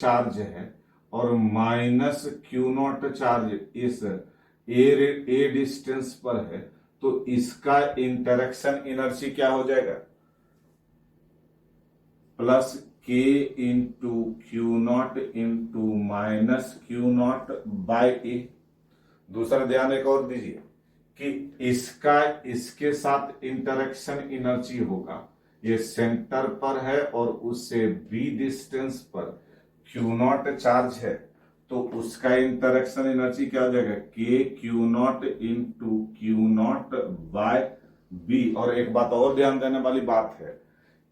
Charge है और minus Q naught charge इस ए डिस्टेंस पर है, तो इसका इंटरेक्शन एनर्जी क्या हो जाएगा? Plus K into Q naught into minus Q naught by A. दूसरा ध्यान एक और दीजिए कि इसका इसके साथ इंटरेक्शन एनर्जी होगा, ये सेंटर पर है और उससे बी डिस्टेंस पर क्यू नॉट चार्ज है, तो उसका इंटरेक्शन एनर्जी क्या हो जाएगा? K Q naught into Q naught by B. और एक बात और ध्यान देने वाली बात है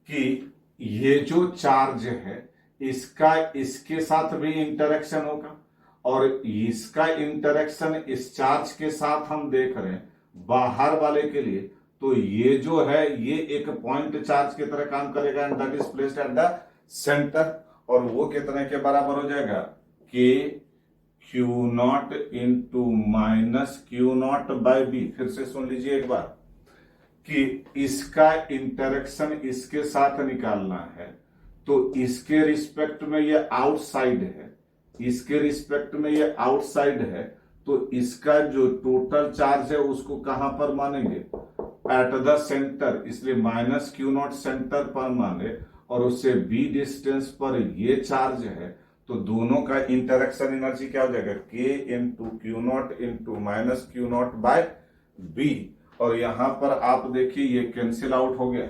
कि ये जो चार्ज है इसका इसके साथ भी इंटरेक्शन होगा, और इसका इंटरेक्शन इस चार्ज के साथ हम देख रहे हैं बाहर वाले के लिए, तो ये जो है ये एक पॉइंट चार्ज की तरह काम करेगा and that is placed at the centre, और वो कितने के बराबर हो जाएगा? K Q naught into minus Q naught by B. फिर से सुन लीजिए एक बार कि इसका इंटरेक्शन इसके साथ निकालना है, तो इसके रिस्पेक्ट में ये आउटसाइड है, इसके रिस्पेक्ट में ये आउटसाइड है, तो इसका जो टोटल चार्ज है उसको कहां पर मानेंगे? एट द सेंटर, इसलिए माइनस क्यू नॉट सेंटर पर माने, और उससे बी डिस्टेंस पर ये चार्ज है, तो दोनों का इंटरेक्शन एनर्जी क्या हो जाएगा? K into Q naught into minus Q naught by B. और यहां पर आप देखिए ये कैंसिल आउट हो गया,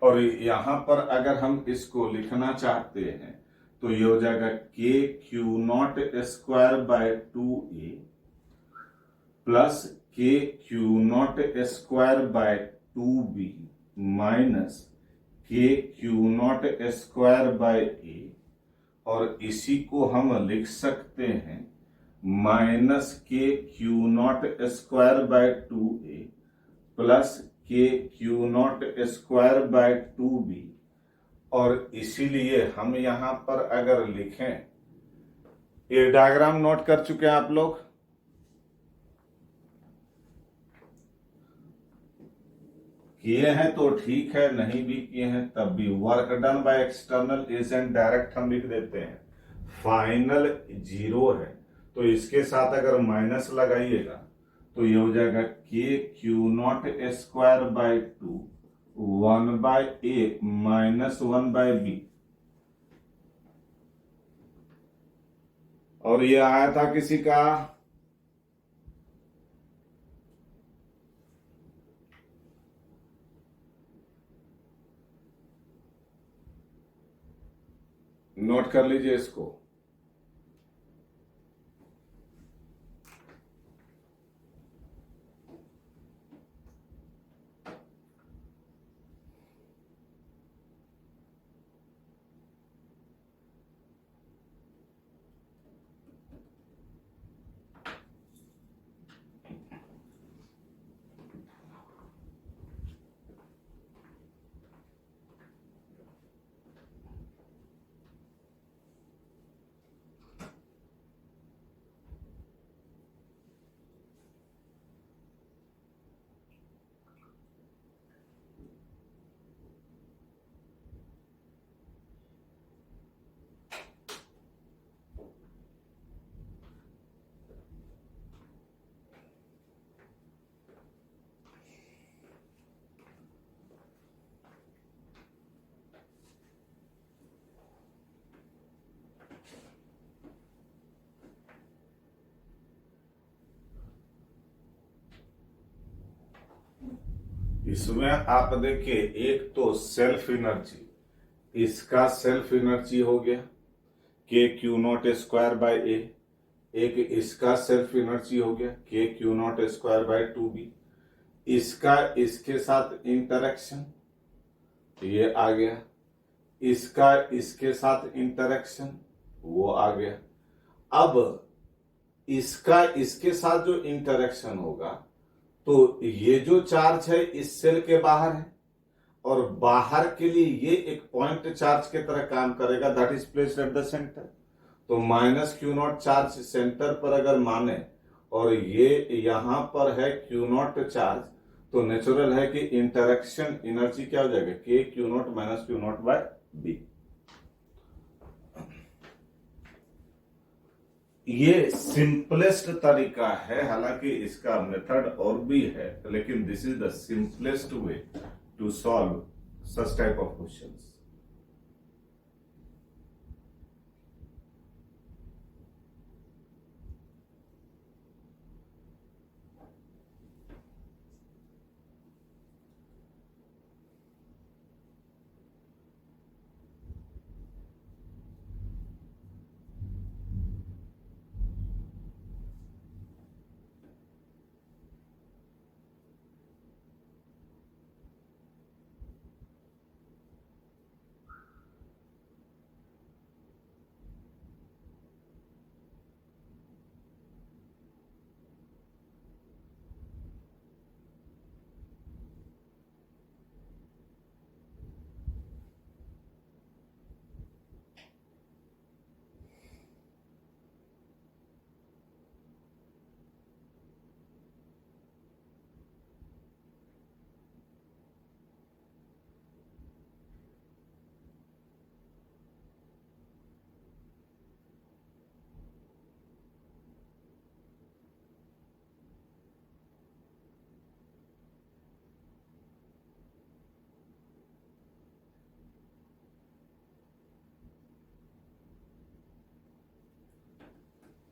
और यहां पर अगर हम इसको लिखना चाहते हैं तो ये हो जाएगा K Q naught square by 2a plus K Q naught square by 2b minus K Q naught square by a, और इसी को हम लिख सकते हैं minus K Q naught square by 2a plus K Q naught square by 2b। और इसीलिए हम यहां पर अगर लिखें, ये डायग्राम नोट कर चुके हैं आप लोग? किए हैं तो ठीक है, नहीं भी किए हैं तब भी work done by external agent direct हम लिख देते हैं। फाइनल 0 है, तो इसके साथ अगर माइनस लगाइएगा तो ये हो जाएगा K Q naught square by 2 1 by A minus 1 by B. और ये आया था किसी का? नोट कर लीजिए इसको। इसमें आप देखिए, एक तो सेल्फ एनर्जी, इसका सेल्फ एनर्जी हो गया के क्यू नॉट स्क्वायर बाय ए, एक इसका सेल्फ एनर्जी हो गया के Q naught square by 2b, इसका इसके साथ इंटरेक्शन ये आ गया, इसका इसके साथ इंटरेक्शन वो आ गया। अब इसका इसके साथ जो इंटरेक्शन होगा, तो ये जो चार्ज है इस सेल के बाहर है, और बाहर के लिए ये एक पॉइंट चार्ज की तरह काम करेगा, that is placed at the centre. तो minus Q naught charge centre पर अगर माने और ये यहां पर है क्यू नॉट चार्ज, तो नेचुरल है कि इंटरेक्शन एनर्जी क्या हो जाएगा? K Q naught minus Q naught by B. ये सिंपलेस्ट तरीका है, हालांकि इसका मेथड और भी है, लेकिन this is the simplest way to solve such type of questions.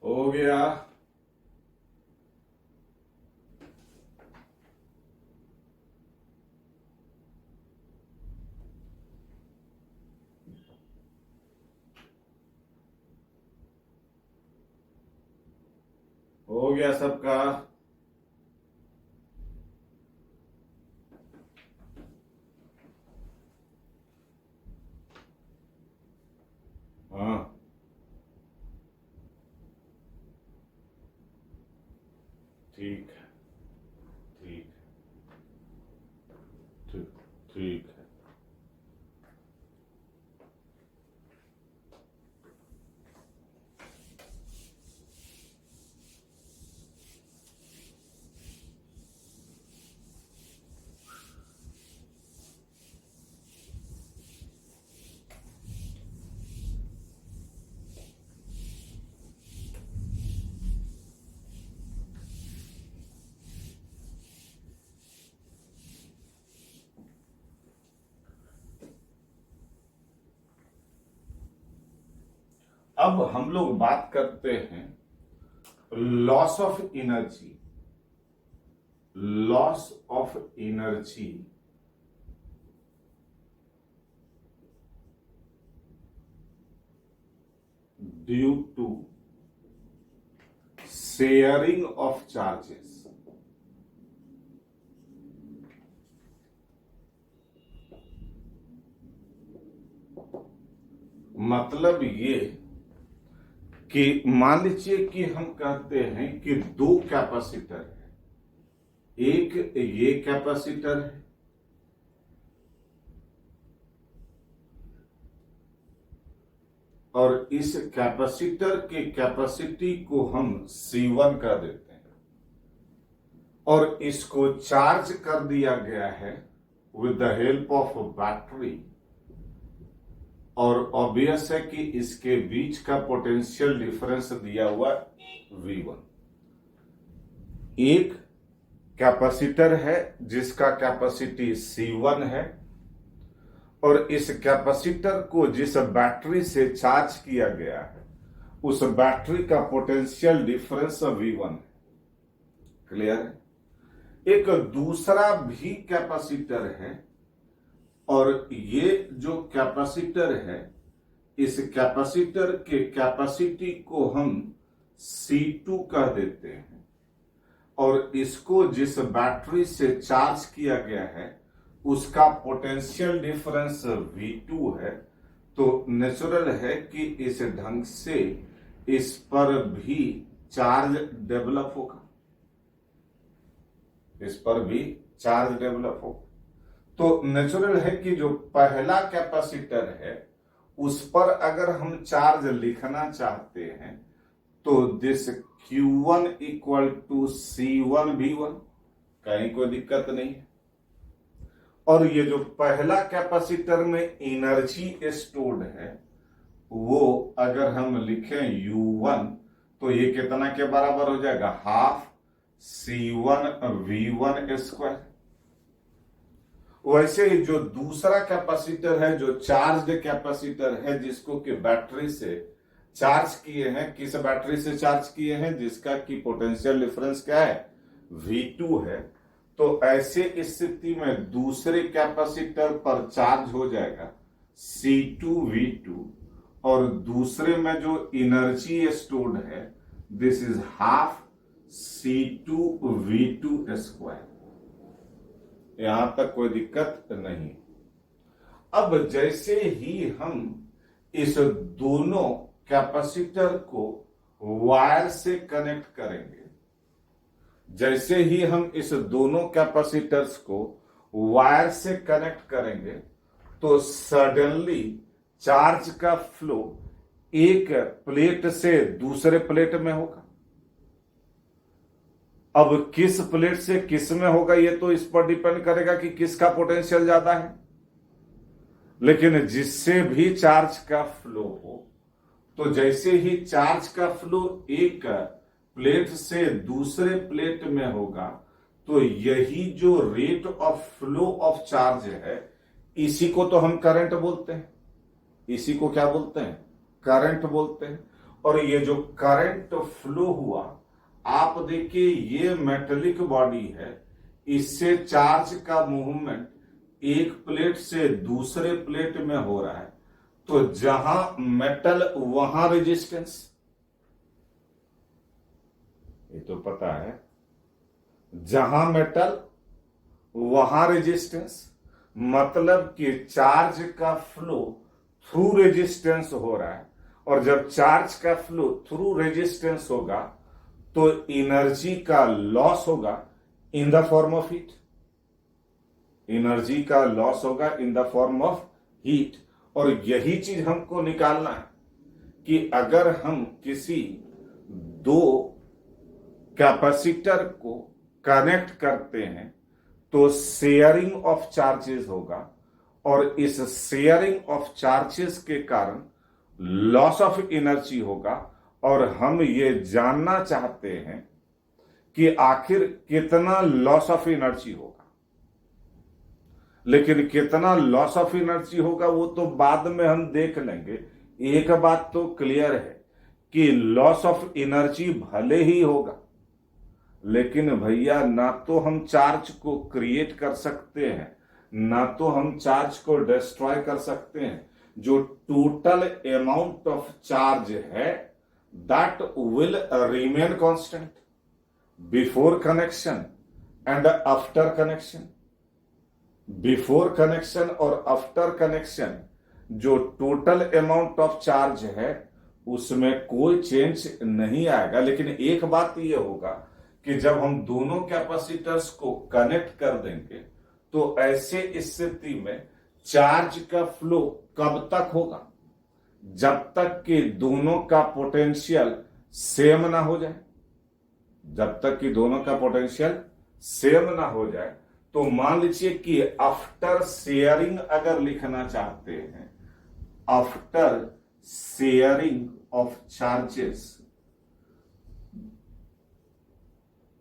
हो गया। हो गया सबका। हाँ, ठीक है, ठीक ठीक ठीक है। अब हम लोग बात करते हैं loss of energy. Loss of energy due to sharing of charges. मतलब ये कि मान लीजिए कि हम कहते हैं कि दो कैपेसिटर है, एक ये कैपेसिटर है और इस कैपेसिटर के कैपेसिटी को हम C1 कर देते हैं और इसको चार्ज कर दिया गया है with the help of battery, और ऑब्वियस है कि इसके बीच का पोटेंशियल डिफरेंस दिया हुआ V1। एक कैपेसिटर है जिसका कैपेसिटी C1 है और इस कैपेसिटर को जिस बैटरी से चार्ज किया गया है उस बैटरी का पोटेंशियल डिफरेंस V1 है। क्लियर है। एक दूसरा भी कैपेसिटर है और ये जो कैपेसिटर है इस कैपेसिटर के कैपेसिटी को हम C2 कह देते हैं और इसको जिस बैटरी से चार्ज किया गया है उसका पोटेंशियल डिफरेंस V2 है। तो नेचुरल है कि इस ढंग से इस पर भी चार्ज डेवलप होगा, इस पर भी चार्ज डेवलप होगा। तो नेचुरल है कि जो पहला कैपेसिटर है उस पर अगर हम चार्ज लिखना चाहते हैं तो this Q1 equal to C1V1, कहीं कोई दिक्कत नहीं है। और ये जो पहला कैपेसिटर में एनर्जी स्टोर्ड है वो अगर हम लिखें U1 तो ये कितना के बराबर हो जाएगा, हाफ C1V1 स्क्वायर। वैसे ही जो दूसरा कैपेसिटर है, जो चार्ज कैपेसिटर है, जिसको कि बैटरी से चार्ज किए हैं, किस बैटरी से चार्ज किए हैं, जिसका कि पोटेंशियल डिफरेंस क्या है, V2 है। तो ऐसे स्थिति में दूसरे कैपेसिटर पर चार्ज हो जाएगा C2V2, और दूसरे में जो एनर्जी स्टोर्ड है, this is half C2V2 square. यहां तक कोई दिक्कत नहीं। अब जैसे ही हम इस दोनों कैपेसिटर को वायर से कनेक्ट करेंगे, जैसे ही हम इस दोनों कैपेसिटर्स को वायर से कनेक्ट करेंगे, तो सडनली चार्ज का फ्लो एक प्लेट से दूसरे प्लेट में होगा। अब किस प्लेट से किस में होगा, ये तो इस पर डिपेंड करेगा कि किसका पोटेंशियल ज्यादा है। लेकिन जिससे भी चार्ज का फ्लो हो, तो जैसे ही चार्ज का फ्लो एक प्लेट से दूसरे प्लेट में होगा, तो यही जो rate of flow of charge है, इसी को तो हम करंट बोलते हैं। इसी को क्या बोलते हैं, करंट बोलते हैं। और ये जो करंट फ्लो हुआ, आप देखिए ये मेटेलिक बॉडी है, इससे चार्ज का मूवमेंट एक प्लेट से दूसरे प्लेट में हो रहा है। तो जहां मेटल वहां रेजिस्टेंस, ये तो पता है, जहां मेटल वहां रेजिस्टेंस, मतलब कि चार्ज का फ्लो थ्रू रेजिस्टेंस हो रहा है। और जब चार्ज का फ्लो थ्रू रेजिस्टेंस होगा, तो एनर्जी का लॉस होगा in the form of heat. Energy का लॉस होगा in the form of heat. और यही चीज हमको निकालना है कि अगर हम किसी दो कैपेसिटर को कनेक्ट करते हैं, तो शेयरिंग ऑफ चार्जेस होगा, और इस शेयरिंग ऑफ चार्जेस के कारण लॉस ऑफ एनर्जी होगा। और हम ये जानना चाहते हैं कि आखिर कितना लॉस ऑफ एनर्जी होगा। लेकिन कितना लॉस ऑफ एनर्जी होगा वो तो बाद में हम देख लेंगे। एक बात तो क्लियर है कि लॉस ऑफ एनर्जी भले ही होगा, लेकिन भैया ना तो हम चार्ज को क्रिएट कर सकते हैं, ना तो हम चार्ज को डिस्ट्रॉय कर सकते हैं। जो टोटल अमाउंट ऑफ चार्ज है, that will remain constant before connection and after connection. Before connection और आफ्टर कनेक्शन जो टोटल अमाउंट ऑफ चार्ज है, उसमें कोई चेंज नहीं आएगा। लेकिन एक बात यह होगा कि जब हम दोनों कैपेसिटर्स को कनेक्ट कर देंगे, तो ऐसे स्थिति में चार्ज का फ्लो कब तक होगा, जब तक कि दोनों का पोटेंशियल सेम ना हो जाए। जब तक कि दोनों का पोटेंशियल सेम ना हो जाए। तो मान लीजिए कि आफ्टर शेयरिंग अगर लिखना चाहते हैं, आफ्टर शेयरिंग ऑफ चार्जेस,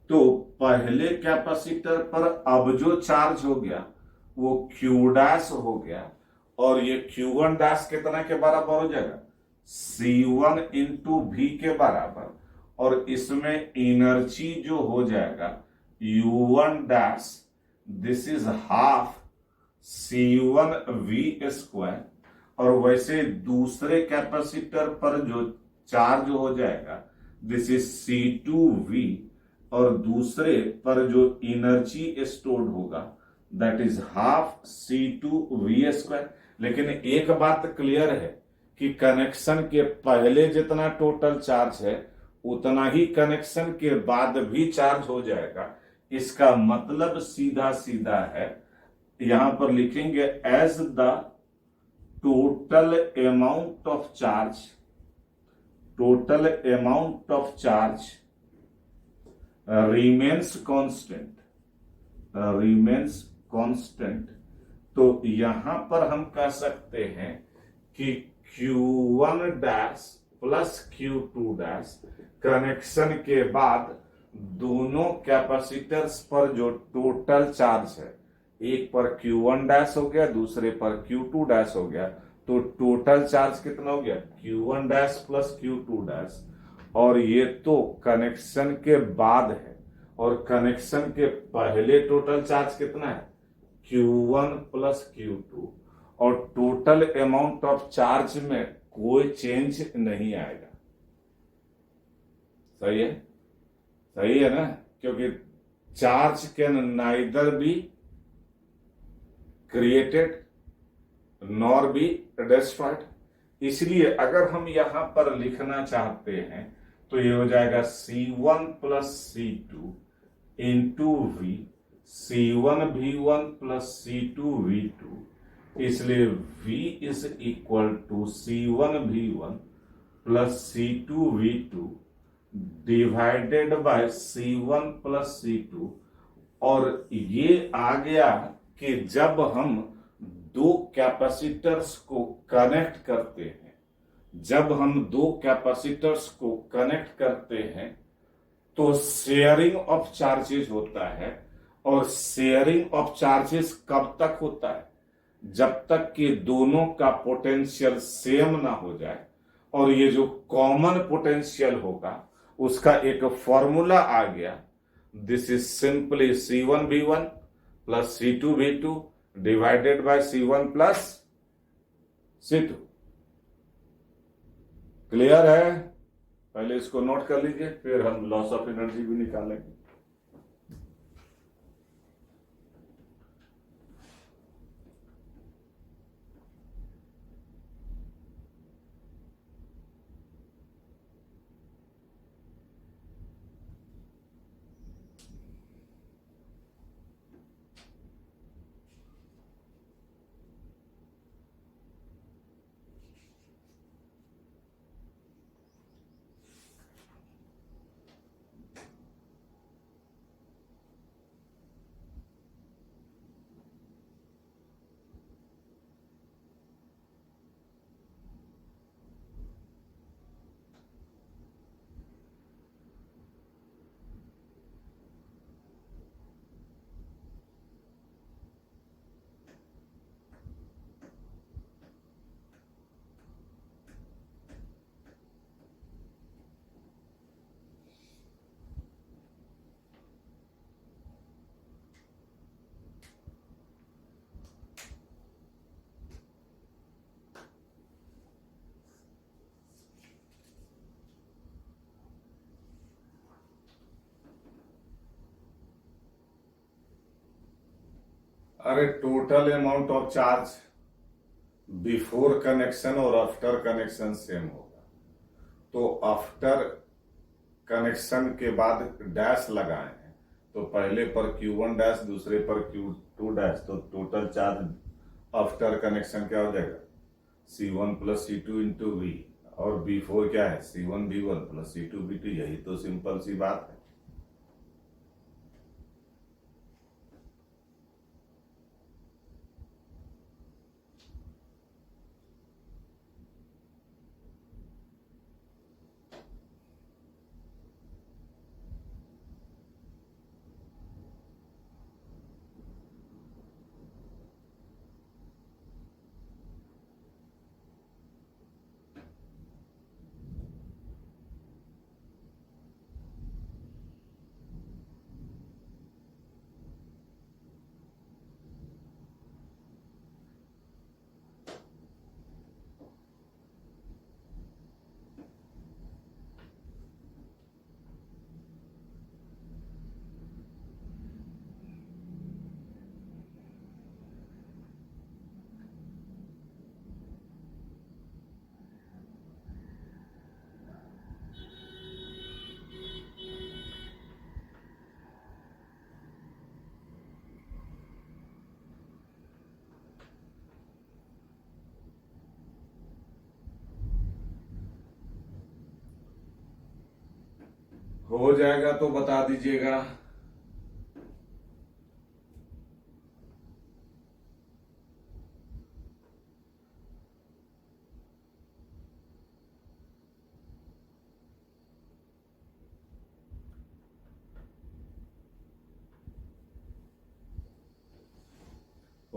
तो पहले कैपेसिटर पर अब जो चार्ज हो गया वो Q डैश हो गया, और ये Q1 डैश कितना के बराबर हो जाएगा, C1 इंटू V के बराबर। और इसमें एनर्जी जो हो जाएगा U1 dash, this is half C1V square. और वैसे दूसरे कैपेसिटर पर जो चार्ज हो जाएगा, दिस इज C2V। और दूसरे पर जो एनर्जी स्टोर्ड होगा, that is half C2V square. लेकिन एक बात क्लियर है कि कनेक्शन के पहले जितना टोटल चार्ज है, उतना ही कनेक्शन के बाद भी चार्ज हो जाएगा। इसका मतलब सीधा सीधा है, यहां पर लिखेंगे as the total amount of charge, total amount of charge remains constant, remains constant. तो यहां पर हम कह सकते हैं कि Q1 dash plus Q2 dash connection के बाद दोनों कैपेसिटर्स पर जो टोटल चार्ज है, एक पर Q1 डैश हो गया, दूसरे पर Q2 डैश हो गया, तो टोटल चार्ज कितना हो गया? Q1 dash plus Q2 dash. और ये तो कनेक्शन के बाद है, और कनेक्शन के पहले टोटल चार्ज कितना है? Q1 plus Q2। और टोटल अमाउंट ऑफ चार्ज में कोई चेंज नहीं आएगा। सही है? सही है ना? क्योंकि charge can neither be created nor be destroyed. इसलिए अगर हम यहां पर लिखना चाहते हैं तो ये हो जाएगा C1 plus C2 into we, C1V1 plus C2V2। इसलिए V is equal to C1V1 plus C2V2 divided by C1 plus C2। और ये आ गया कि जब हम दो कैपेसिटर्स को कनेक्ट करते हैं, जब हम दो कैपेसिटर्स को कनेक्ट करते हैं तो शेयरिंग ऑफ चार्जेस होता है। और शेयरिंग ऑफ चार्जेस कब तक होता है? जब तक कि दोनों का पोटेंशियल सेम ना हो जाए। और ये जो कॉमन पोटेंशियल होगा उसका एक फॉर्मूला आ गया, this is simply C1V1 plus C2V2 divided by C1 plus C2। Clear है? पहले इसको नोट कर लीजिए, फिर हम लॉस ऑफ एनर्जी भी निकालेंगे। अरे total amount of charge before connection और आफ्टर कनेक्शन सेम होगा। तो आफ्टर कनेक्शन के बाद डैश लगाए हैं, तो पहले पर Q1 डैश, दूसरे पर Q2 डैश, तो टोटल चार्ज आफ्टर कनेक्शन क्या हो जाएगा? C1 plus C2 into V. और बिफोर क्या है? C1V1 plus C2V2। यही तो सिंपल सी बात है। हो जाएगा तो बता दीजिएगा।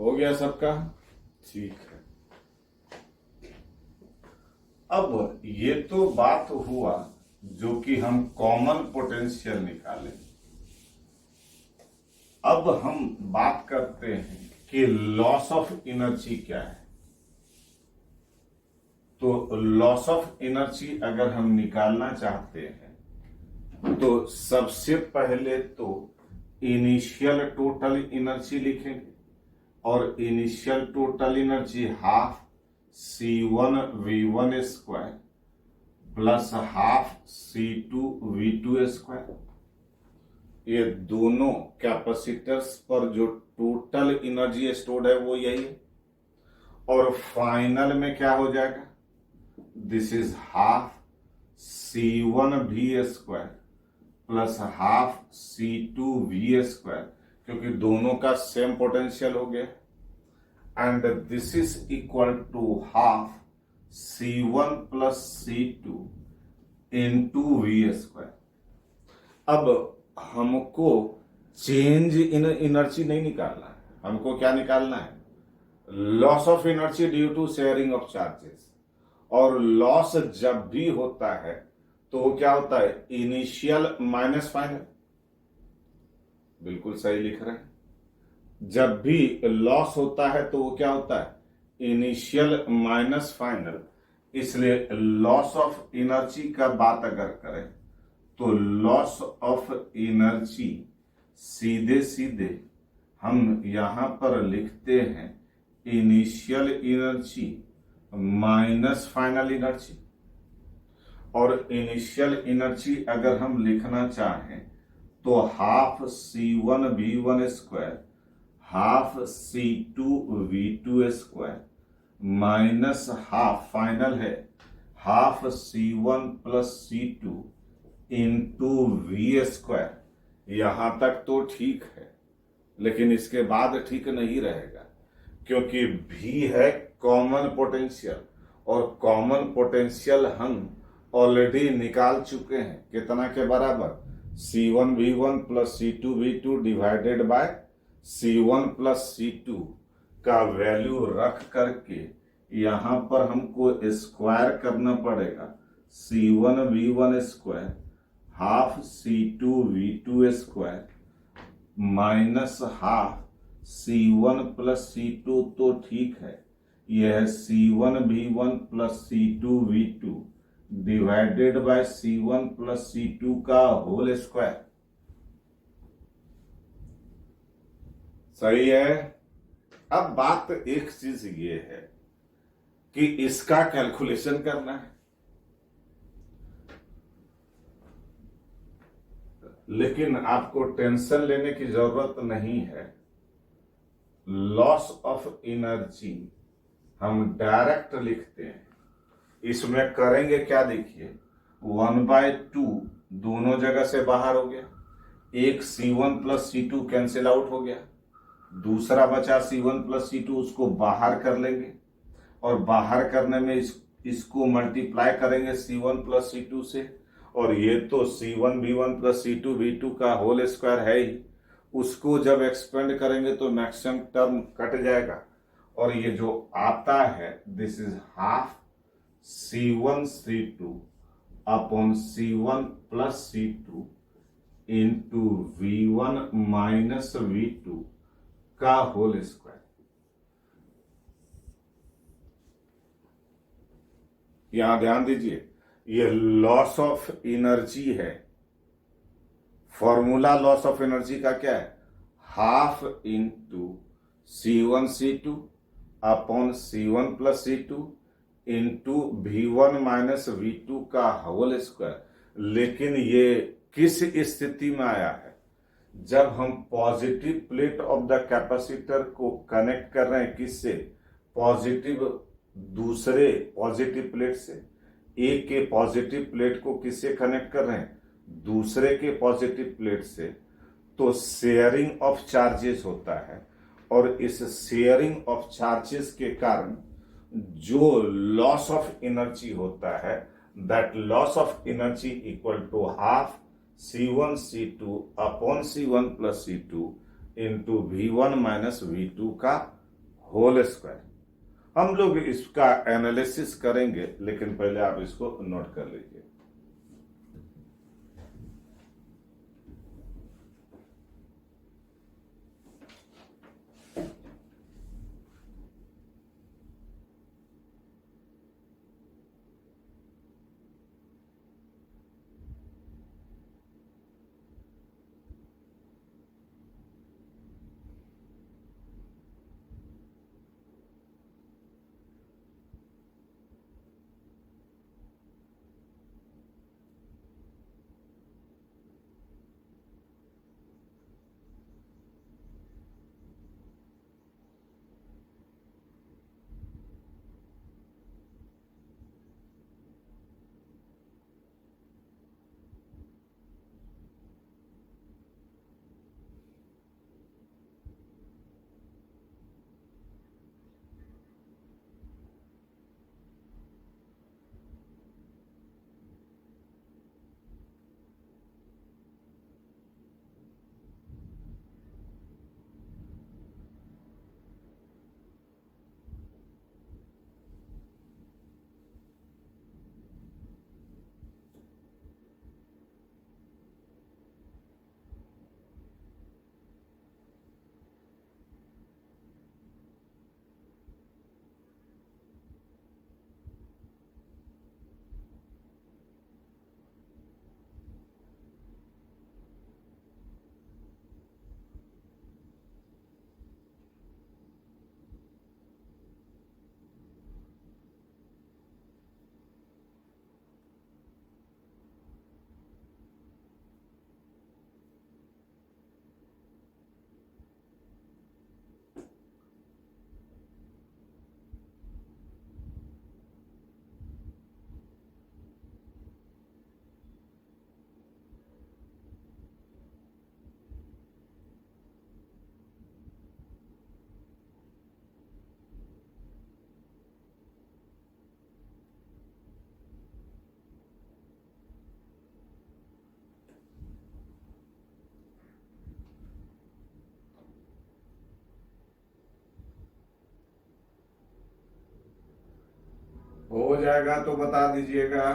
हो गया सबका? ठीक है। अब ये तो बात हुआ जो कि हम कॉमन पोटेंशियल निकालें। अब हम बात करते हैं कि लॉस ऑफ एनर्जी क्या है। तो लॉस ऑफ एनर्जी अगर हम निकालना चाहते हैं तो सबसे पहले तो इनिशियल टोटल एनर्जी लिखेंगे, और initial total energy half C1V1 square plus half C2V2 square. ये दोनों कैपेसिटर्स पर जो टोटल एनर्जी स्टोर्ड है वो यही है। और फाइनल में क्या हो जाएगा? This is half C1V square plus half C2V square, क्योंकि दोनों का सेम पोटेंशियल हो गया। And this is equal to half C1 plus C2 into V square. अब हमको चेंज इन एनर्जी नहीं निकालना है, हमको क्या निकालना है? Loss of energy due to sharing of charges. और लॉस जब भी होता है तो वो क्या होता है? Initial minus final. बिल्कुल सही लिख रहे हैं। जब भी लॉस होता है तो वो क्या होता है? Initial minus final. इसलिए लॉस ऑफ एनर्जी का बात अगर करें तो लॉस ऑफ एनर्जी सीधे सीधे हम यहां पर लिखते हैं initial energy minus final energy. और इनिशियल एनर्जी अगर हम लिखना चाहें तो half C1V1 square half C2V2 square minus half final है half C1 plus C2 into V square. यहां तक तो ठीक है, लेकिन इसके बाद ठीक नहीं रहेगा, क्योंकि V है कॉमन पोटेंशियल, और कॉमन पोटेंशियल हम ऑलरेडी निकाल चुके हैं। कितना के बराबर? C1V1 plus C2V2 divided by C1 plus C2 का वैल्यू रख करके यहां पर हमको स्क्वायर करना पड़ेगा। C1V1 square half C2V2 square minus half C1 plus C2 तो ठीक है, यह C1V1 plus C2V2 divided by C1 plus C2 का होल स्क्वायर। सही है। अब बात एक चीज ये है कि इसका कैलकुलेशन करना है, लेकिन आपको टेंशन लेने की जरूरत नहीं है। लॉस ऑफ एनर्जी हम डायरेक्ट लिखते हैं। इसमें करेंगे क्या? देखिए 1/2 दोनों जगह से बाहर हो गया, एक C1 plus C2 cancel out हो गया, दूसरा बचा C1 प्लस C2, उसको बाहर कर लेंगे, और बाहर करने में इसको मल्टीप्लाई करेंगे C1 प्लस C2 से, और ये तो C1V1 प्लस C2V2 का होल स्क्वायर है ही, उसको जब एक्सपेंड करेंगे तो मैक्सिमम टर्म कट जाएगा, और ये जो आता है this is half C1 C2 upon C1 plus C2 into V1 minus V2 का होल स्क्वायर। यहां ध्यान दीजिए, ये लॉस ऑफ एनर्जी है। फॉर्मूला लॉस ऑफ एनर्जी का क्या है? Half into C1 C2 upon C1 plus C2 into V1 minus V2 का होल स्क्वायर। लेकिन ये किस स्थिति में आया है? जब हम positive plate of the capacitor को कनेक्ट कर रहे हैं, किससे? पॉजिटिव दूसरे पॉजिटिव प्लेट से। एक के पॉजिटिव प्लेट को किससे कनेक्ट कर रहे हैं? दूसरे के पॉजिटिव प्लेट से। तो शेयरिंग ऑफ चार्जेस होता है, और इस शेयरिंग ऑफ चार्जेस के कारण जो लॉस ऑफ एनर्जी होता है, that loss of energy equal to half C1 C2 upon C1 plus C2 into V1 minus V2 का होल स्क्वायर। हम लोग इसका एनालिसिस करेंगे, लेकिन पहले आप इसको नोट कर लीजिए। हो जाएगा तो बता दीजिएगा।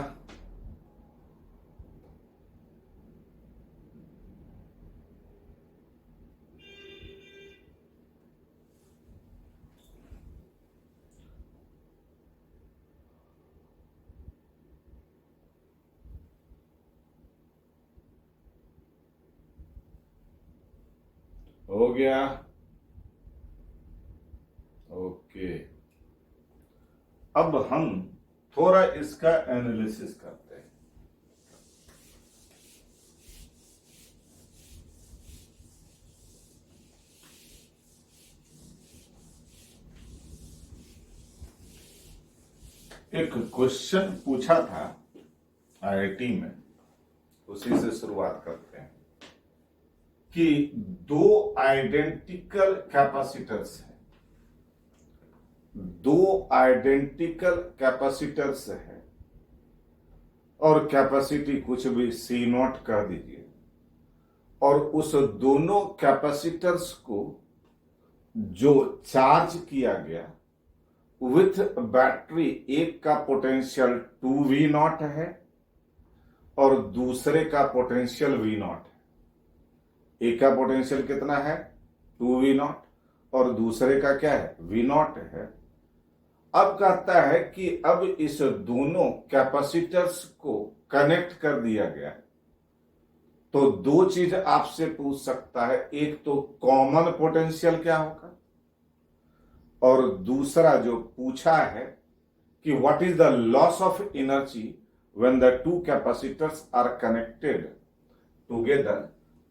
हो गया। ओके, अब हम थोड़ा इसका एनालिसिस करते हैं। एक क्वेश्चन पूछा था आईआईटी में, उसी से शुरुआत करते हैं कि दो आइडेंटिकल कैपेसिटर्स हैं, दो आइडेंटिकल कैपेसिटर्स है और कैपेसिटी कुछ भी सी नॉट कर दीजिए, और उस दोनों कैपेसिटर्स को जो चार्ज किया गया विथ बैटरी, एक का पोटेंशियल 2V0 है और दूसरे का पोटेंशियल V0 है। एक का पोटेंशियल कितना है 2V0 और दूसरे का क्या है V0 है। अब कहता है कि अब इस दोनों कैपेसिटर्स को कनेक्ट कर दिया गया, तो दो चीज आपसे पूछ सकता है, एक तो कॉमन पोटेंशियल क्या होगा, और दूसरा जो पूछा है कि what is the loss of energy when the two capacitors are connected together.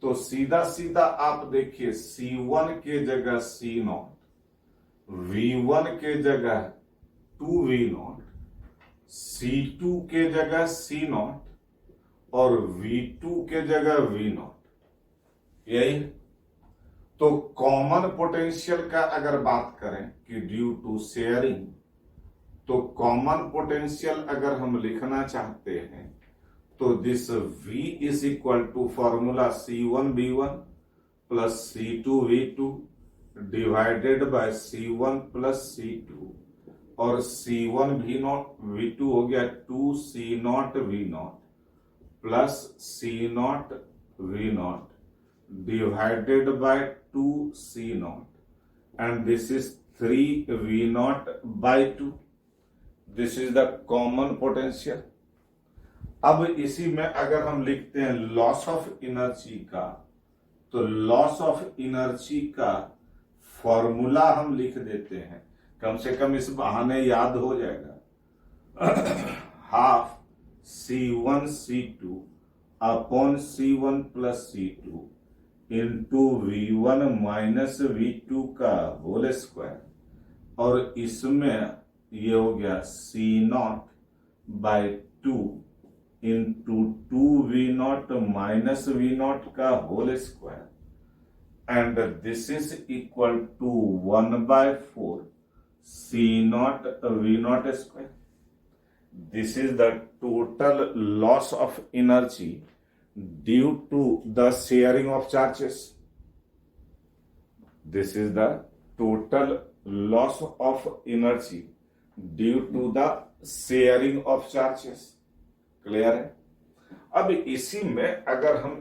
तो सीधा सीधा आप देखिए, C1 के जगह C0, V1 के जगह 2V0, C2 के जगह C0 और V2 के जगह V0, यही। तो कॉमन पोटेंशियल का अगर बात करें कि ड्यू टू शेयरिंग, तो कॉमन पोटेंशियल अगर हम लिखना चाहते हैं तो this V is equal to formula C1V1 plus C2V2 divided by C1 plus C2, और C1 V2 हो गया 2C0 V0 plus C0 V0 divided by 2C0, and this is 3 V0 by 2. This is the common potential. अब इसी में अगर हम लिखते हैं लॉस ऑफ इनर्जी का, तो लॉस ऑफ इनर्जी का फॉर्मूला हम लिख देते हैं, कम से कम इस बहाने याद हो जाएगा। Half C1 C2 upon C1 plus C2 into V1 minus V2 का होल स्क्वायर, और इसमें ये हो गया C0 bye 2 into 2V0 minus V0 का whole square, and this is equal to 1/4 C0 V0 square. This is the total loss of energy due to the sharing of charges. This is the total loss of energy due to the sharing of charges. Clear है? अब इसी में अगर हम